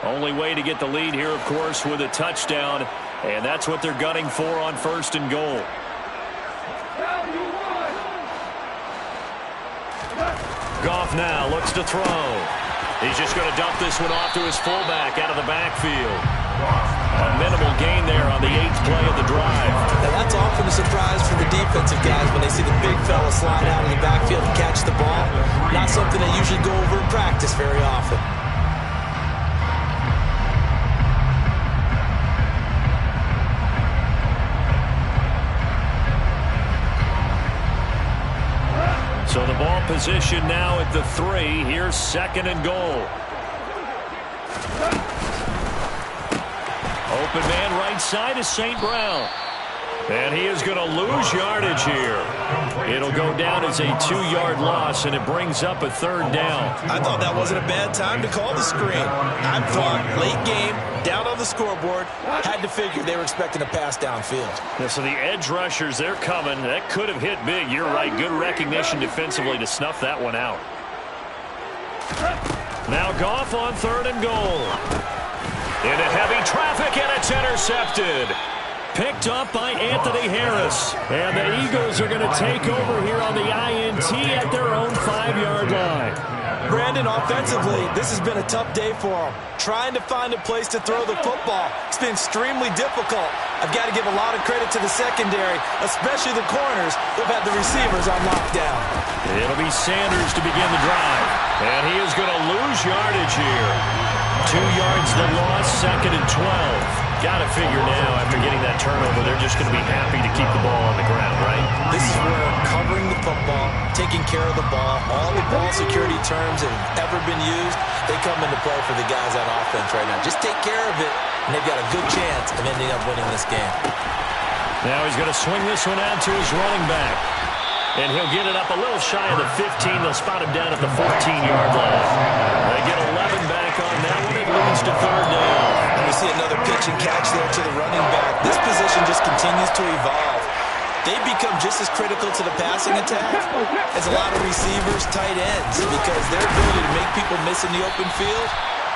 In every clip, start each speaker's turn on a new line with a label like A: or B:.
A: Only way to get the lead here, of course, with a touchdown. And that's what they're gunning for on 1st and goal. Goff now looks to throw. He's just going to dump this one off to his fullback out of the backfield. A minimal gain there on the 8th play of the drive.
B: Now that's often a surprise for the defensive guys when they see the big fella slide out of the backfield and catch the ball. Not something they usually go over in practice very often.
A: So the ball position now at the 3. Here's 2nd and goal. Open man right side is St. Brown. And he is going to lose yardage here. It'll go down as a 2-yard loss, and it brings up a 3rd down.
B: I thought that wasn't a bad time to call the screen. I thought late game, down on the scoreboard, had to figure they were expecting a pass downfield.
A: Yeah, so the edge rushers, they're coming. That could have hit big. You're right. Good recognition defensively to snuff that one out. Now Goff on 3rd and goal. Into heavy traffic, and it's intercepted. Picked up by Anthony Harris. And the Eagles are going to take over here on the INT at their own 5-yard line.
B: Brandon, offensively, this has been a tough day for them. Trying to find a place to throw the football. It's been extremely difficult. I've got to give a lot of credit to the secondary, especially the corners who've had the receivers on lockdown.
A: It'll be Sanders to begin the drive. And he is going to lose yardage here. 2 yards the loss, 2nd and 12. Got to figure now, after getting that turnover, they're just going to be happy to keep the ball on the ground, right?
B: This is where covering the football, taking care of the ball, all the ball security terms that have ever been used, they come into play for the guys on offense right now. Just take care of it, and they've got a good chance of ending up winning this game.
A: Now he's going to swing this one out to his running back. And he'll get it up a little shy of the 15. They'll spot him down at the 14-yard line. They get 11 back on that one. It leads to 3rd down.
B: And we see another pitch and catch there to the running back. This position just continues to evolve. They become just as critical to the passing attack as a lot of receivers, tight ends, because their ability to make people miss in the open field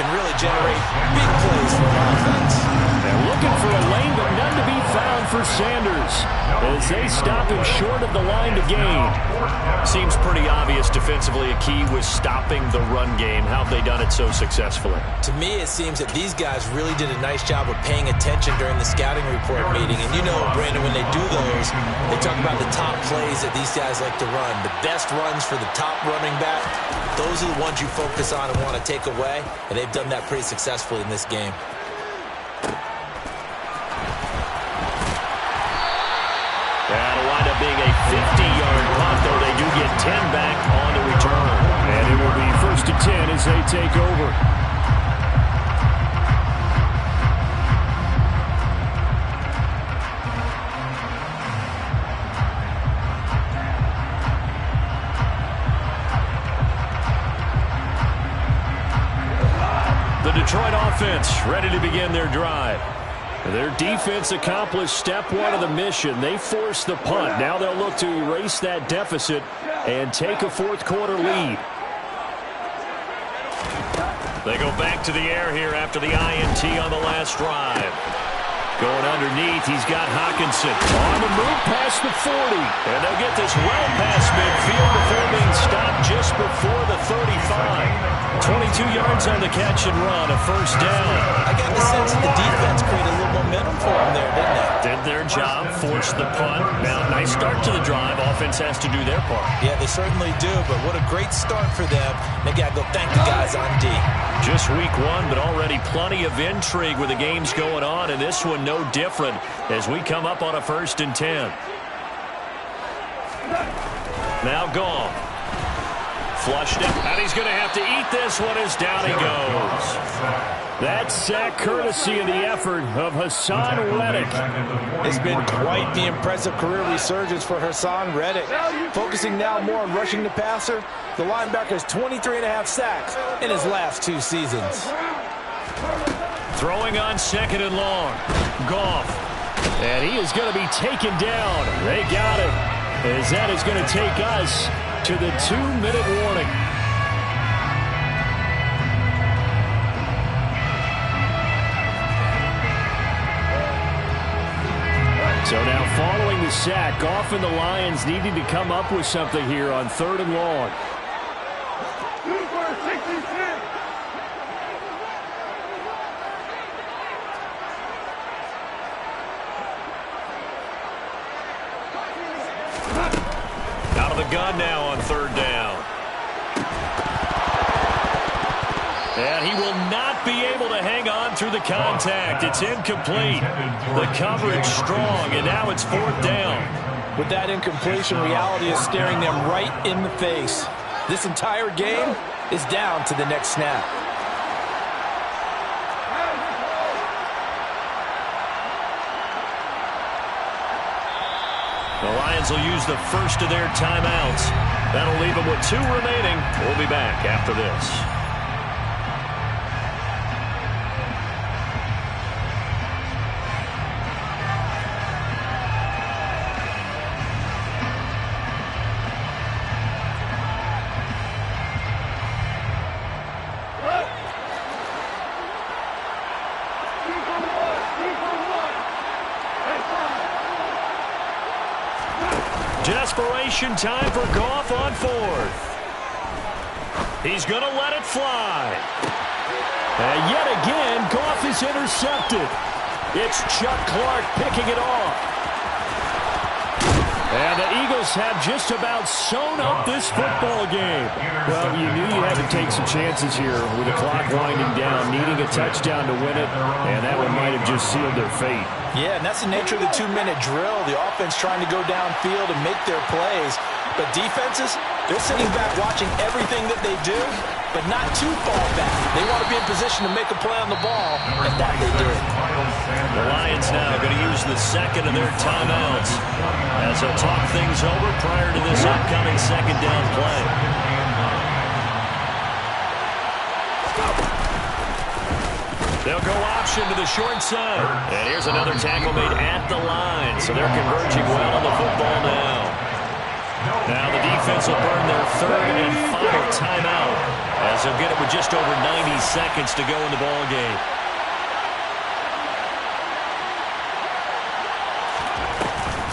B: can really generate big plays for offense.
A: They're looking for a lane, but none to be found for Sanders as they stop him short of the line to gain. Seems pretty obvious defensively a key was stopping the run game. How have they done it so successfully?
B: To me, it seems that these guys really did a nice job of paying attention during the scouting report meeting. And you know, Brandon, when they do those, they talk about the top plays that these guys like to run. The best runs for the top running back, those are the ones you focus on and want to take away. And they've done that pretty successfully in this game.
A: That'll wind up being a 50-yard punt, though they do get 10 back on the return. And it will be 1st and 10 as they take over. The Detroit offense ready to begin their drive. Their defense accomplished step 1 of the mission. They forced the punt. Now they'll look to erase that deficit and take a 4th quarter lead. They go back to the air here after the INT on the last drive. Going underneath, he's got Hockenson on the move past the 40. And they'll get this well past midfield before being stopped just before the 35. 22 yards on the catch and run, a 1st down.
B: I got the sense that the defense created a little momentum for them there, didn't they?
A: Did their job, forced the punt. Now, nice start to the drive. Offense has to do their part.
B: Yeah, they certainly do, but what a great start for them. They got to go thank the guys on D.
A: Just week 1, but already plenty of intrigue with the games going on, and this one no different as we come up on a 1st and 10. Now Goff. Flushed it, and he's going to have to eat this one as down he goes. That sack courtesy of the effort of Hassan Reddick.
C: It's been quite the impressive career resurgence for Hassan Reddick. Focusing now more on rushing the passer, the linebacker has 23.5 sacks in his last 2 seasons.
A: Throwing on 2nd and long. Goff. And he is going to be taken down. They got it. As that is going to take us to the 2-minute warning. the sack. Goff and the Lions needing to come up with something here on 3rd and long. Out of the gun now on 3rd down. And he will not be able to hang on through the contact. It's incomplete. The coverage strong, and now it's 4th down.
C: With that incompletion, reality is staring them right in the face. This entire game is down to the next snap.
A: The Lions will use the first of their timeouts. That'll leave them with 2 remaining. We'll be back after this. Desperation time for Goff on 4th. He's going to let it fly. And yet again, Goff is intercepted. It's Chuck Clark picking it off. And the Eagles have just about sewn up this football game. Well, you knew you had to take some chances here with the clock winding down, needing a touchdown to win it, and that one might have just sealed their fate.
C: Yeah, and that's the nature of the 2-minute drill. The offense trying to go downfield and make their plays. But defenses, they're sitting back watching everything that they do, but not too far back. They want to be in position to make a play on the ball, and that they did.
A: The Lions now going to use the second of their timeouts as they'll talk things over prior to this upcoming 2nd down play. They'll go option to the short side. And here's another tackle made at the line, so they're converging well on the football now. Now the defense will burn their 3rd and final timeout as they'll get it with just over 90 seconds to go in the ball game.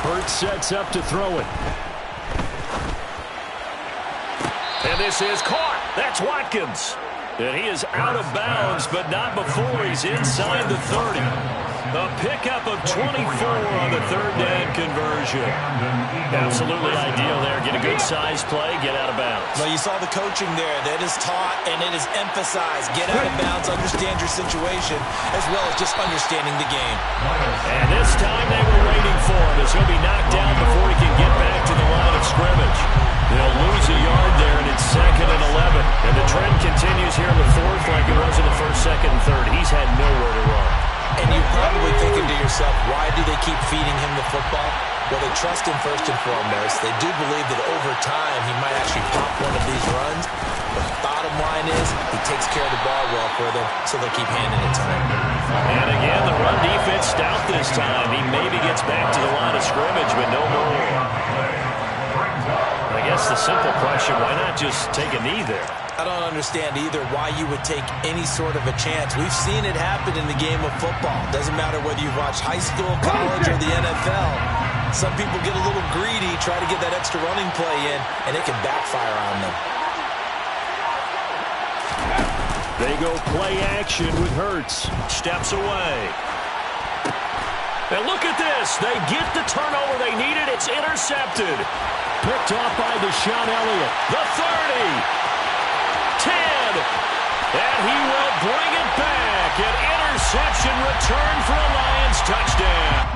A: Hurts sets up to throw it. And this is caught. That's Watkins. And he is out of bounds, but not before he's inside the 30. A pickup of 24 on the 3rd down conversion. Absolutely ideal there. Get a good size play, get out of bounds.
B: Well, you saw the coaching there. That is taught and it is emphasized. Get out of bounds, understand your situation, as well as just understanding the game.
A: And this time they were waiting for him as he'll be knocked down before he can get back to the line of scrimmage. They'll lose a yard there, and it's 2nd and 11. And the trend continues here in the 4th like it was in the 1st, 2nd, and 3rd. He's had nowhere to run.
B: And you're probably thinking to yourself, why do they keep feeding him the football? Well, they trust him first and foremost. They do believe that over time he might actually pop one of these runs. But the bottom line is he takes care of the ball well for them, so they'll keep handing it to him.
A: And again, the run defense stout this time. He maybe gets back to the line of scrimmage, but no more. I guess the simple question, why not just take a knee there?
B: I don't understand either why you would take any sort of a chance. We've seen it happen in the game of football. Doesn't matter whether you've watched high school, college, or the NFL. Some people get a little greedy, try to get that extra running play in, and it can backfire on them.
A: They go play action with Hurts. Steps away. And look at this. They get the turnover they needed. It's intercepted. Picked off by Deshaun Elliott. The 30. 10. And he will bring it back. An interception return for a Lions touchdown.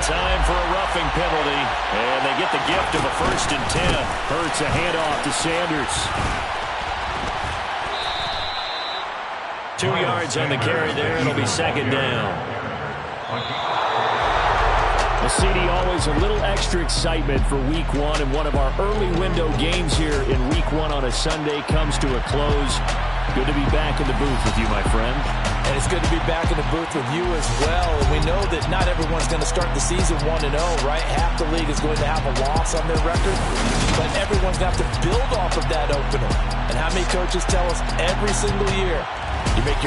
A: Time for a roughing penalty, and they get the gift of a 1st and 10. Hurts a handoff to Sanders. 2 yards on the carry there. It'll be 2nd down. Well, CD, always a little extra excitement for Week 1, and one of our early window games here in Week 1 on a Sunday comes to a close. Good to be back in the booth with you, my friend.
C: And it's good to be back in the booth with you as well. And we know that not everyone's going to start the season 1-0, right? Half the league is going to have a loss on their record. But everyone's going to have to build off of that opener. And how many coaches tell us every single year, you make your